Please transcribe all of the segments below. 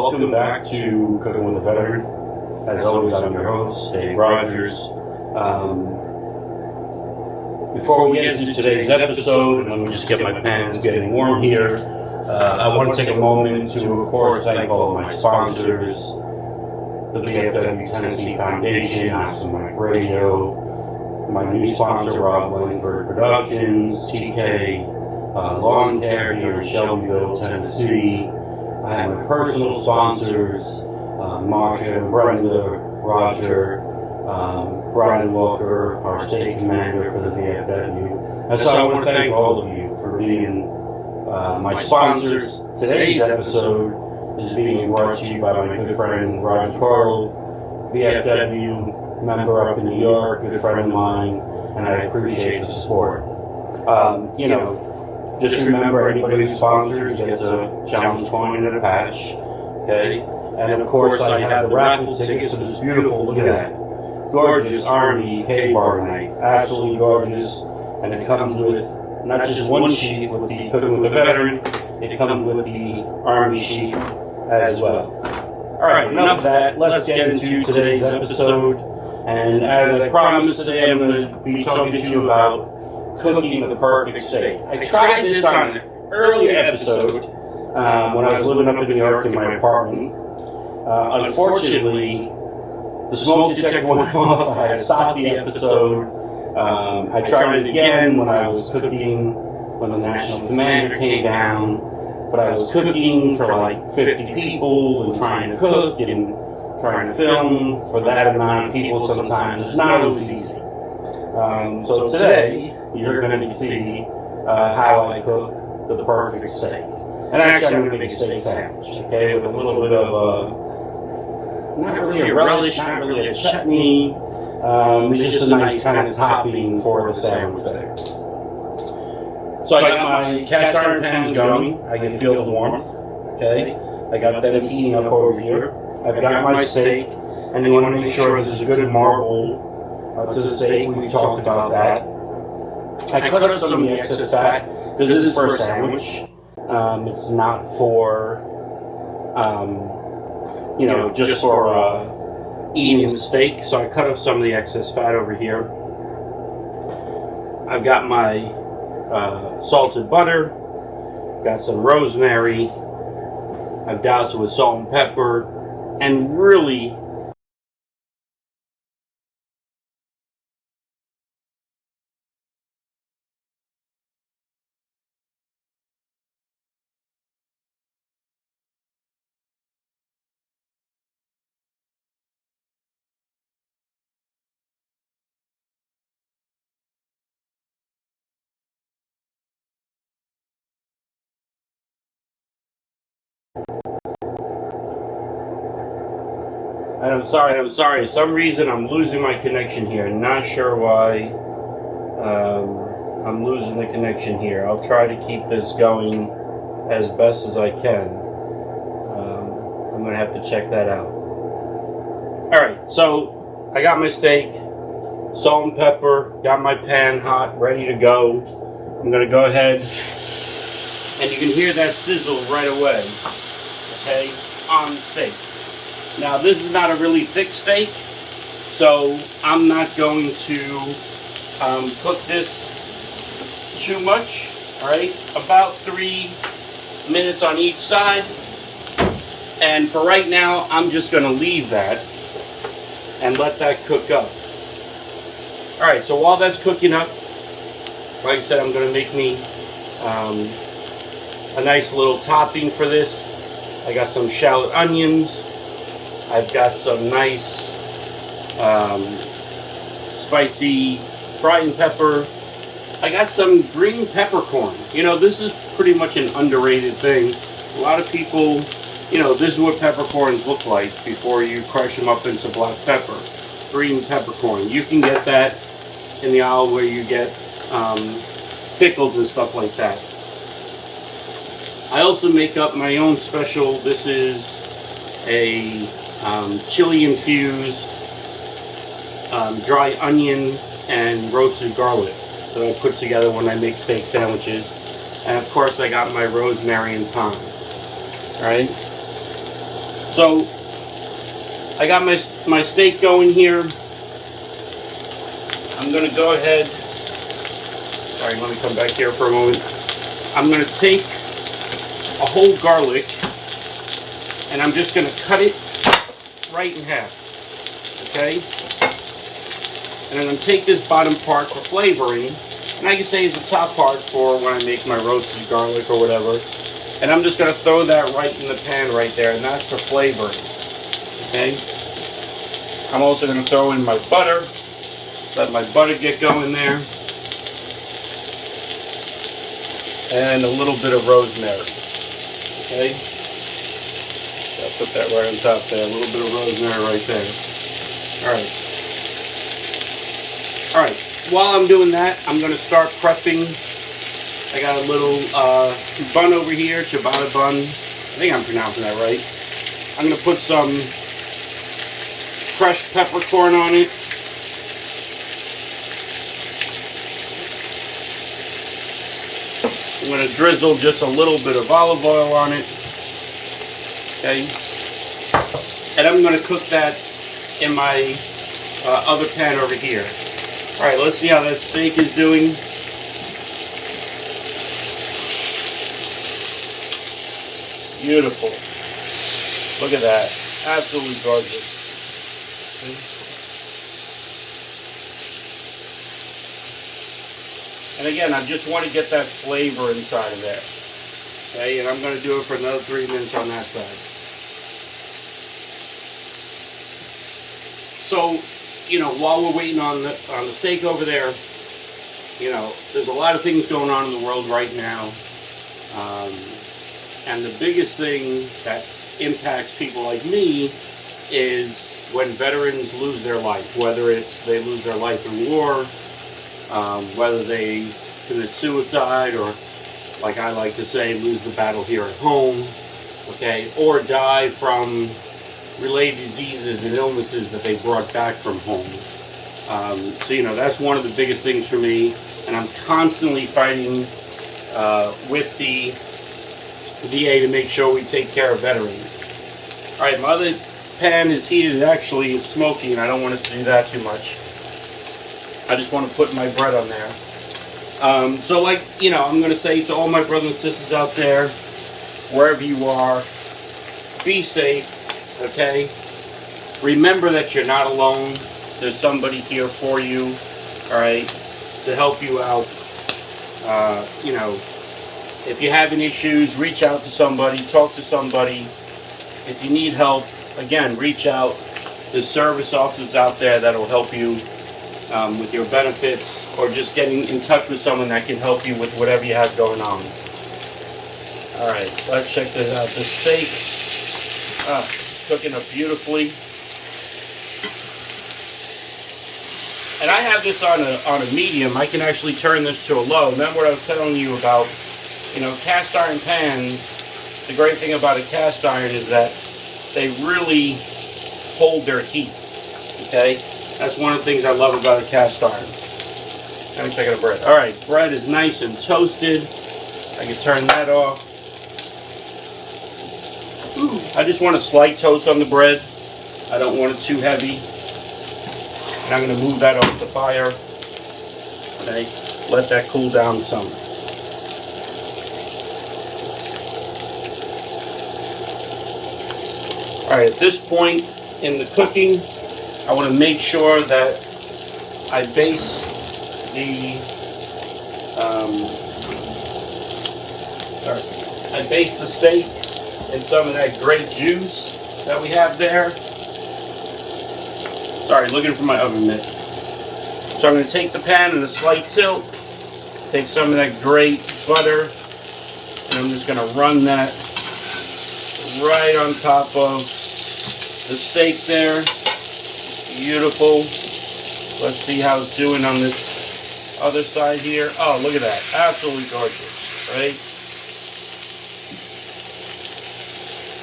Welcome back to Cooking with a Veteran. As always, I'm your host, Dave Rogers. Before we get into today's episode, let me just get my pans getting warm here. I want to take a moment to, of course, thank all of my sponsors, the VFW Tennessee Foundation, Awesome Mike Radio, my new sponsor, Rob Langford Productions, TK Lawn Care here in Shelbyville, Tennessee. I have my personal sponsors, Marsha, Brenda, Roger, Brian Walker, our state commander for the VFW. And so I want to thank all of you for being my sponsors. Today's episode is being brought to you by my good friend Roger Carl, VFW member up in New York, good friend of mine, and I appreciate the support. Just remember, anybody who sponsors gets a challenge coin and a patch, okay? And of course, I have the raffle tickets to this beautiful, look at that, gorgeous Army K-bar knife, absolutely gorgeous, and it comes with not just one sheet with the Cooking with a Veteran, it comes with the Army sheet as well. Alright, enough of that, let's get into today's episode, and as I promised today, I'm going to be talking to you about cooking the perfect steak. I tried this on an earlier episode when I was living up in New York in my apartment. Unfortunately, the smoke detector went off. I had to stop the episode. I tried it again when I was cooking when the National Commander came down. But I was cooking for like 50 people and trying to cook and trying to film for that amount of people sometimes. It's not always easy. So today, you're going to see how I cook the perfect steak. And actually, I'm going to make a steak sandwich, okay, with a little bit of not really a relish, not really a chutney. It's just a nice kind of topping for the sandwich there. So I got my cast iron pans going. I can feel the warmth, okay? I got them heating up over here. I've got my steak, and you want to make sure there's a good marble to the steak. We've talked about that. I cut up some of the excess fat because this is for a sandwich. It's not for, just for eating the steak. So I cut up some of the excess fat over here. I've got my salted butter. Got some rosemary. I've doused it with salt and pepper. And really, I'm sorry. For some reason, I'm losing my connection here. Not sure why I'm losing the connection here. I'll try to keep this going as best as I can. I'm going to have to check that out. Alright, so I got my steak, salt and pepper, got my pan hot, ready to go. I'm going to go ahead, and you can hear that sizzle right away, okay, on the steak. Now, this is not a really thick steak, so I'm not going to cook this too much, all right? About 3 minutes on each side. And for right now, I'm just going to leave that and let that cook up. All right, so while that's cooking up, like I said, I'm going to make me a nice little topping for this. I got some shallot onions. I've got some nice spicy frying pepper. I got some green peppercorn. You know, this is pretty much an underrated thing. A lot of people, you know, this is what peppercorns look like before you crush them up into black pepper. Green peppercorn. You can get that in the aisle where you get pickles and stuff like that. I also make up my own special. This is a chili infused dry onion and roasted garlic that I put together when I make steak sandwiches. And of course I got my rosemary and thyme. Alright? So I got my steak going here. I'm going to go ahead. Sorry, let me come back here for a moment. I'm going to take a whole garlic and I'm just going to cut it right in half. Okay? And I'm going to take this bottom part for flavoring, and I can say it's the top part for when I make my roasted garlic or whatever. And I'm just going to throw that right in the pan right there, and that's for flavoring. Okay? I'm also going to throw in my butter. Let my butter get going there. And a little bit of rosemary. Okay? I'll put that right on top there. A little bit of rosemary right there. Alright. Alright. While I'm doing that, I'm going to start prepping. I got a little bun over here, ciabatta bun. I think I'm pronouncing that right. I'm going to put some crushed peppercorn on it. I'm going to drizzle just a little bit of olive oil on it. Okay. And I'm going to cook that in my other pan over here. Alright, let's see how that steak is doing. Beautiful. Look at that. Absolutely gorgeous. And again, I just want to get that flavor inside of there. Okay, and I'm going to do it for another 3 minutes on that side. So, you know, while we're waiting on the steak over there, you know, there's a lot of things going on in the world right now. And the biggest thing that impacts people like me is when veterans lose their life, whether it's they lose their life in war, whether they commit suicide, or, like I like to say, lose the battle here at home, okay, or die from related diseases and illnesses that they brought back from home. So, you know, that's one of the biggest things for me, and I'm constantly fighting with the VA to make sure we take care of veterans. Alright, my other pan is heated. Actually, it's smoky, and I don't want it to do that too much. I just want to put my bread on there. So, like, you know, I'm going to say to all my brothers and sisters out there, wherever you are, be safe, okay? Remember that you're not alone. There's somebody here for you, alright, to help you out. You know, if you're having issues, reach out to somebody, talk to somebody. If you need help, again, reach out. There's service officers out there that will help you with your benefits, or just getting in touch with someone that can help you with whatever you have going on. Alright, let's check this out. The steak, cooking up beautifully. And I have this on a medium. I can actually turn this to a low. Remember what I was telling you about, you know, cast iron pans. The great thing about a cast iron is that they really hold their heat, okay? That's one of the things I love about a cast iron. Let me check out the bread. Alright, bread is nice and toasted. I can turn that off. I just want a slight toast on the bread. I don't want it too heavy. And I'm going to move that off the fire. Okay, let that cool down some. Alright, at this point in the cooking, I want to make sure that I baste the steak in some of that grape juice that we have there. Sorry, looking for my oven mitt. So I'm going to take the pan in a slight tilt, take some of that great butter, and I'm just going to run that right on top of the steak there. Beautiful. Let's see how it's doing on this other side here. Oh, look at that. Absolutely gorgeous, right?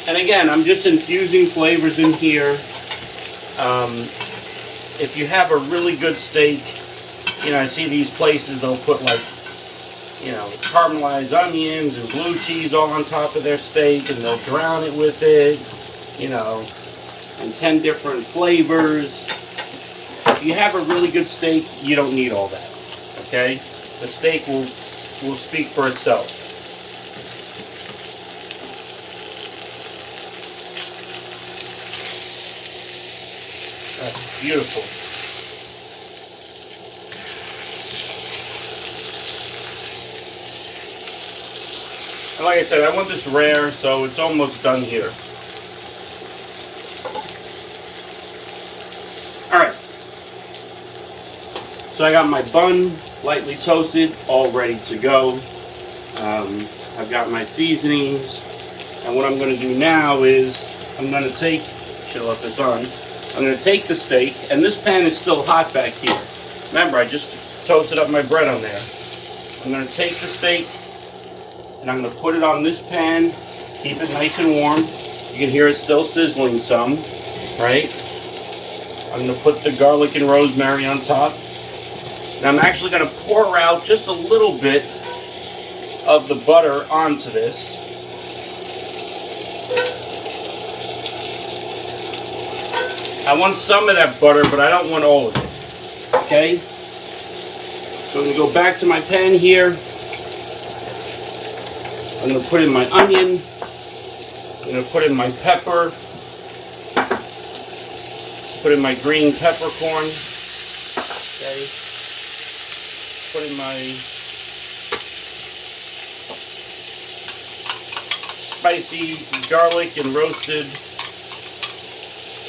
And again, I'm just infusing flavors in here. If you have a really good steak, you know, I see these places, they'll put, like, you know, caramelized onions and blue cheese all on top of their steak, and they'll drown it with it. you know, and 10 different flavors. If you have a really good steak, you don't need all that, okay? The steak will speak for itself. That's beautiful. And like I said, I want this rare, so it's almost done here. Alright. So I got my bun lightly toasted, all ready to go. I've got my seasonings. And what I'm going to do now is I'm going to take, should have left this on, I'm going to take the steak, and this pan is still hot back here. Remember, I just toasted up my bread on there. I'm going to take the steak, and I'm going to put it on this pan, keep it nice and warm. You can hear it still sizzling some, right? I'm going to put the garlic and rosemary on top. Now I'm actually going to pour out just a little bit of the butter onto this. I want some of that butter, but I don't want all of it. Okay? So I'm going to go back to my pan here. I'm going to put in my onion. I'm going to put in my pepper. Put in my green peppercorn. Okay? Put in my spicy garlic and roasted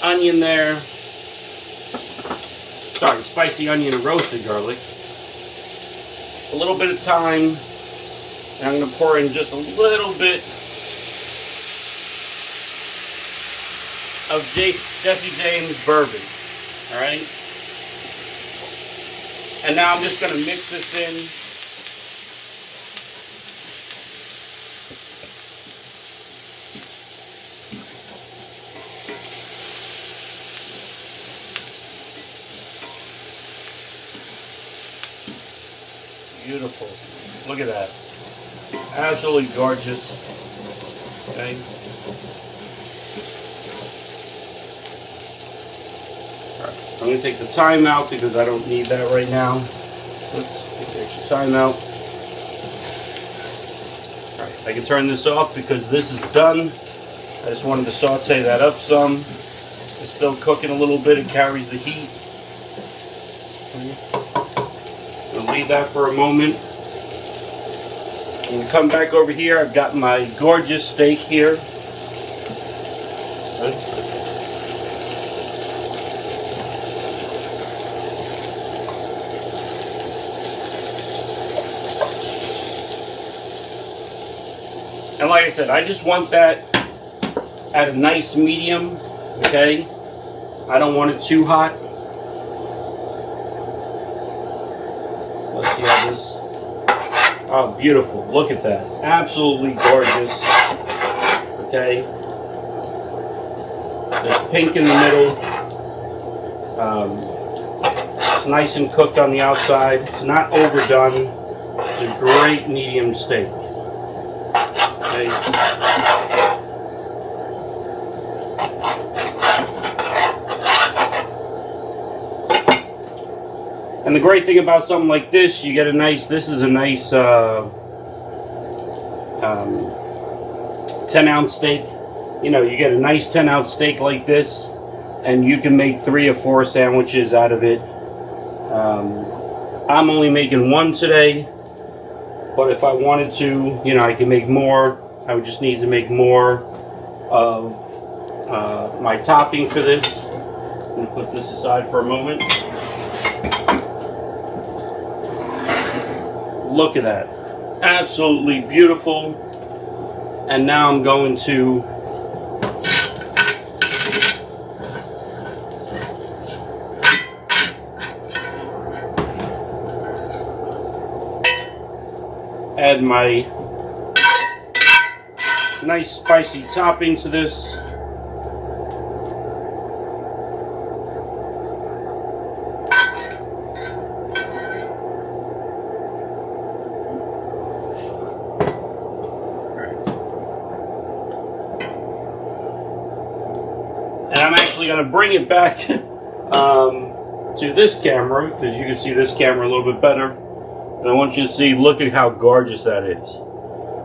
onion there. Sorry, spicy onion and roasted garlic. A little bit of thyme. And I'm going to pour in just a little bit of Jesse James bourbon. Alright? And now I'm just going to mix this in. Beautiful. Look at that. Absolutely gorgeous. Okay. Alright, I'm going to take the thyme out because I don't need that right now. Let's take the extra thyme out. Alright, I can turn this off because this is done. I just wanted to saute that up some. It's still cooking a little bit. It carries the heat. I'll leave that for a moment. I'm going to come back over here. I've got my gorgeous steak here. And like I said, I just want that at a nice medium, okay? I don't want it too hot. Let's see how this... Oh, beautiful. Look at that. Absolutely gorgeous. Okay. There's pink in the middle. It's nice and cooked on the outside. It's not overdone. It's a great medium steak. Okay. And the great thing about something like this, you get a nice, this is a nice 10-ounce steak. You know, you get a nice 10-ounce steak like this, and you can make 3 or 4 sandwiches out of it. I'm only making 1 today, but if I wanted to, you know, I can make more. I would just need to make more of my topping for this. I'm going to put this aside for a moment. Look at that. Absolutely beautiful. And now I'm going to add my nice spicy topping to this. actually going to bring it back to this camera, because you can see this camera a little bit better. And I want you to see, look at how gorgeous that is.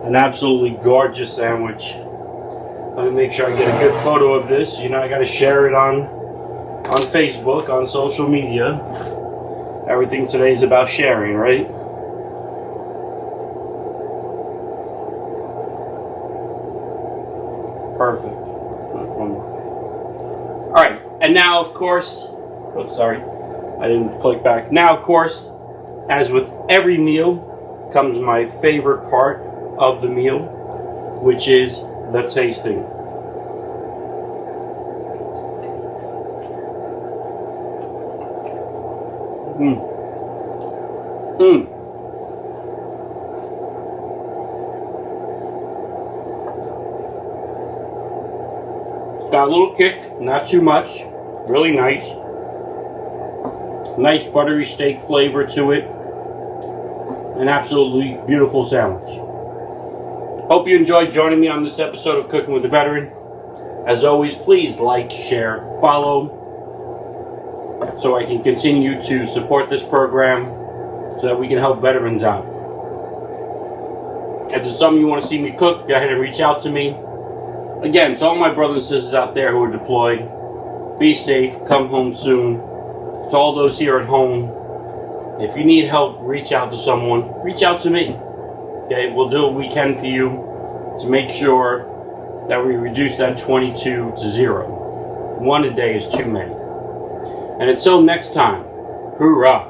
An absolutely gorgeous sandwich. Let me make sure I get a good photo of this. You know, I got to share it on Facebook, on social media. Everything today is about sharing, right? Perfect. One more. Alright, and now of course, oh sorry, I didn't click back. Now of course, as with every meal, comes my favorite part of the meal, which is the tasting. Got a little kick, not too much, really nice. Nice buttery steak flavor to it. An absolutely beautiful sandwich. Hope you enjoyed joining me on this episode of Cooking with a Veteran. As always, please like, share, follow, so I can continue to support this program so that we can help veterans out. If there's something you want to see me cook, go ahead and reach out to me. Again, to all my brothers and sisters out there who are deployed, be safe, come home soon. To all those here at home, if you need help, reach out to someone. Reach out to me. Okay, we'll do what we can for you to make sure that we reduce that 22 to 0. One a day is too many. And until next time, hoorah!